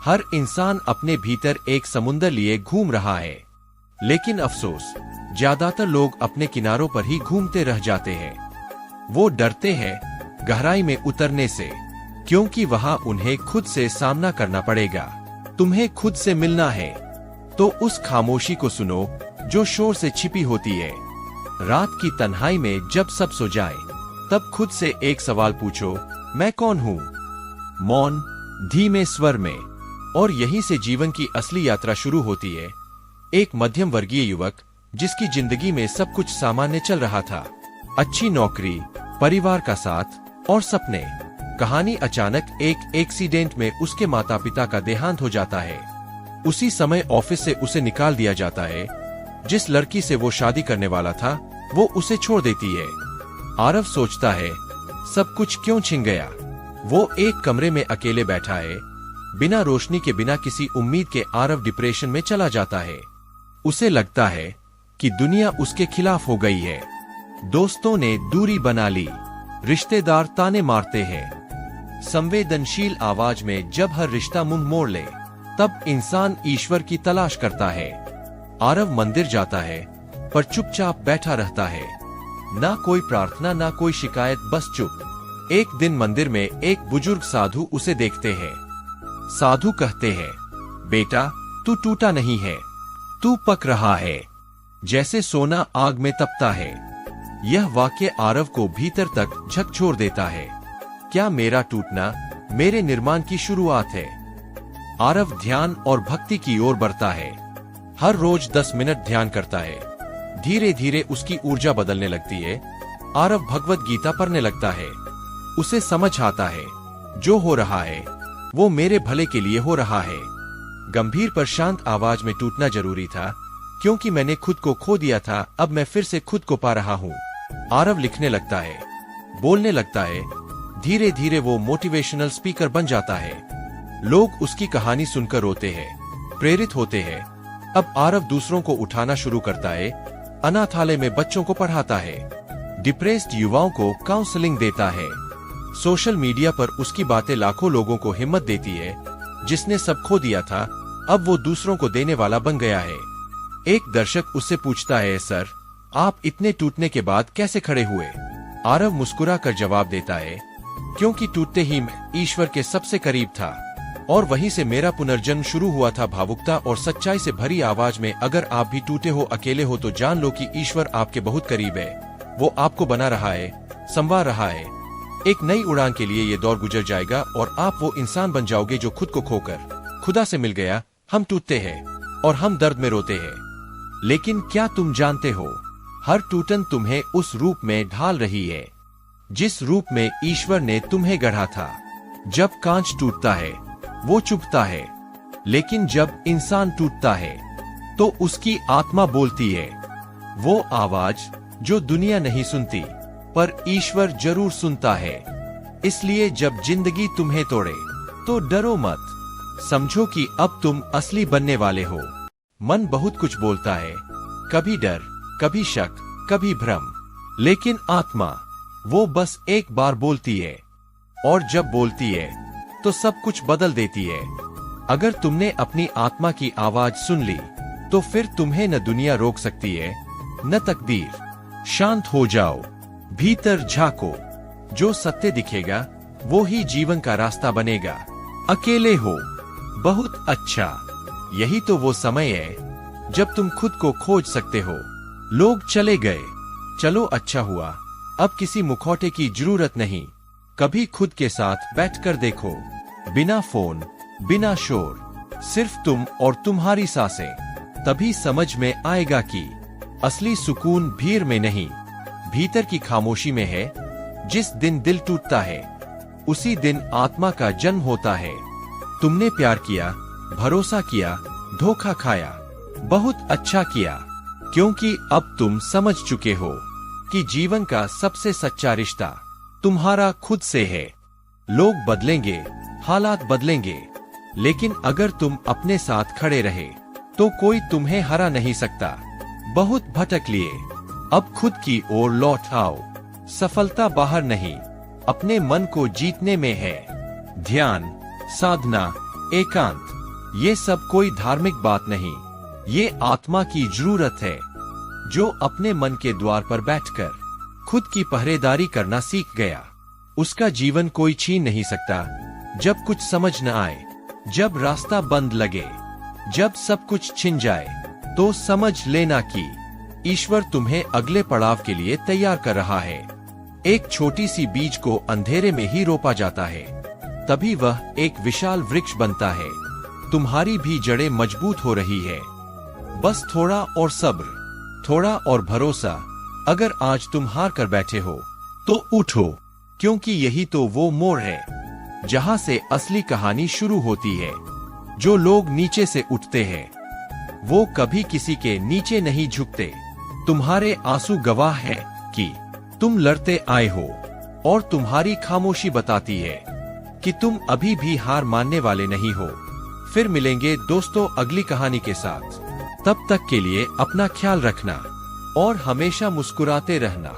हर इंसान अपने भीतर एक समुंदर लिए घूम रहा है, लेकिन अफसोस ज्यादातर लोग अपने किनारों पर ही घूमते रह जाते हैं। वो डरते हैं गहराई में उतरने से, क्योंकि वहां उन्हें खुद से सामना करना पड़ेगा। तुम्हें खुद से मिलना है तो उस खामोशी को सुनो जो शोर से छिपी होती है। रात की तन्हाई में जब सब सो जाए, तब खुद से एक सवाल पूछो, मैं कौन हूँ? मौन, धीमे स्वर में। और यहीं से जीवन की असली यात्रा शुरू होती है। एक मध्यम वर्गीय युवक जिसकी जिंदगी में सब कुछ सामान्य चल रहा था, अच्छी नौकरी, परिवार का साथ और सपने। कहानी अचानक एक एक्सीडेंट में उसके माता पिता का देहांत हो जाता है। उसी समय ऑफिस से उसे निकाल दिया जाता है। जिस लड़की से वो शादी करने वाला था, वो उसे छोड़ देती है। आरव सोचता है, सब कुछ क्यों छिन गया? वो एक कमरे में अकेले बैठा है, बिना रोशनी के, बिना किसी उम्मीद के। आरव डिप्रेशन में चला जाता है। उसे लगता है कि दुनिया उसके खिलाफ हो गई है। दोस्तों ने दूरी बना ली, रिश्तेदार ताने मारते हैं। संवेदनशील आवाज में जब हर रिश्ता मुंह मोड़ ले, तब इंसान ईश्वर की तलाश करता है। आरव मंदिर जाता है, पर चुपचाप बैठा रहता है। ना कोई प्रार्थना, ना कोई शिकायत, बस चुप। एक दिन मंदिर में एक बुजुर्ग साधु उसे देखते हैं। साधु कहते हैं, बेटा, तू टूटा नहीं है, तू पक रहा है, जैसे सोना आग में तपता है। यह वाक्य आरव को भीतर तक झकझोर देता है। क्या मेरा टूटना मेरे निर्माण की शुरुआत है? आरव ध्यान और भक्ति की ओर बढ़ता है। हर रोज 10 मिनट ध्यान करता है। धीरे धीरे उसकी ऊर्जा बदलने लगती है। आरव भगवत गीता पढ़ने लगता है। उसे समझ आता है, जो हो रहा है वो मेरे भले के लिए हो रहा है। गंभीर पर शांत आवाज में, टूटना जरूरी था, क्योंकि मैंने खुद को खो दिया था, अब मैं फिर से खुद को पा रहा हूँ। आरव लिखने लगता है, बोलने लगता है। धीरे धीरे वो मोटिवेशनल स्पीकर बन जाता है। लोग उसकी कहानी सुनकर रोते हैं, प्रेरित होते हैं। अब आरव दूसरों को उठाना शुरू करता है, अनाथालय में बच्चों को पढ़ाता है, डिप्रेस्ड युवाओं को काउंसलिंग देता है। सोशल मीडिया पर उसकी बातें लाखों लोगों को हिम्मत देती है। जिसने सब खो दिया था, अब वो दूसरों को देने वाला बन गया है। एक दर्शक उससे पूछता है, सर, आप इतने टूटने के बाद कैसे खड़े हुए? आरव मुस्कुरा कर जवाब देता है, क्योंकि टूटते ही मैं ईश्वर के सबसे करीब था, और वहीं से मेरा पुनर्जन्म शुरू हुआ था। भावुकता और सच्चाई से भरी आवाज में, अगर आप भी टूटे हो, अकेले हो, तो जान लो कि ईश्वर आपके बहुत करीब है। वो आपको बना रहा है, संवार रहा है। एक नई उड़ान के लिए ये दौर गुजर जाएगा और आप वो इंसान बन जाओगे जो खुद को खोकर खुदा से मिल गया। हम टूटते हैं और हम दर्द में रोते हैं, लेकिन क्या तुम जानते हो, हर टूटन तुम्हें उस रूप में ढाल रही है जिस रूप में ईश्वर ने तुम्हें गढ़ा था। जब कांच टूटता है वो चुभता है, लेकिन जब इंसान टूटता है तो उसकी आत्मा बोलती है। वो आवाज जो दुनिया नहीं सुनती, पर ईश्वर जरूर सुनता है। इसलिए जब जिंदगी तुम्हें तोड़े तो डरो मत, समझो कि अब तुम असली बनने वाले हो। मन बहुत कुछ बोलता है, कभी डर, कभी शक, कभी भ्रम, लेकिन आत्मा, वो बस एक बार बोलती है, और जब बोलती है तो सब कुछ बदल देती है। अगर तुमने अपनी आत्मा की आवाज सुन ली, तो फिर तुम्हें न दुनिया रोक सकती है, न तकदीर। शांत हो जाओ, भीतर झांको, जो सत्य दिखेगा वो ही जीवन का रास्ता बनेगा। अकेले हो, बहुत अच्छा, यही तो वो समय है जब तुम खुद को खोज सकते हो। लोग चले गए, चलो अच्छा हुआ, अब किसी मुखौटे की जरूरत नहीं। कभी खुद के साथ बैठकर देखो, बिना फोन, बिना शोर, सिर्फ तुम और तुम्हारी सांसें। तभी समझ में आएगा कि असली सुकून भीड़ में नहीं, भीतर की खामोशी में है। जिस दिन दिल टूटता है, उसी दिन आत्मा का जन्म होता है। तुमने प्यार किया, भरोसा किया, धोखा खाया, बहुत अच्छा किया, क्योंकि अब तुम समझ चुके हो कि जीवन का सबसे सच्चा रिश्ता तुम्हारा खुद से है। लोग बदलेंगे, हालात बदलेंगे, लेकिन अगर तुम अपने साथ खड़े रहे तो कोई तुम्हें हरा नहीं सकता। बहुत भटक लिए, अब खुद की ओर लौट आओ। सफलता बाहर नहीं, अपने मन को जीतने में है। ध्यान, साधना, एकांत, ये सब कोई धार्मिक बात नहीं, ये आत्मा की जरूरत है, जो अपने मन के द्वार पर बैठकर खुद की पहरेदारी करना सीख गया, उसका जीवन कोई छीन नहीं सकता। जब कुछ समझ न आए, जब रास्ता बंद लगे, जब सब कुछ छिन जाए, तो समझ लेना कि ईश्वर तुम्हें अगले पड़ाव के लिए तैयार कर रहा है। एक छोटी सी बीज को अंधेरे में ही रोपा जाता है, तभी वह एक विशाल वृक्ष बनता है। तुम्हारी भी जड़ें मजबूत हो रही है, बस थोड़ा और सब्र, थोड़ा और भरोसा। अगर आज तुम हार कर बैठे हो तो उठो, क्योंकि यही तो वो मोड़ है जहां से असली कहानी शुरू होती है। जो लोग नीचे से उठते हैं वो कभी किसी के नीचे नहीं झुकते। तुम्हारे आंसू गवाह है कि तुम लड़ते आए हो, और तुम्हारी खामोशी बताती है कि तुम अभी भी हार मानने वाले नहीं हो। फिर मिलेंगे दोस्तों अगली कहानी के साथ। तब तक के लिए अपना ख्याल रखना और हमेशा मुस्कुराते रहना।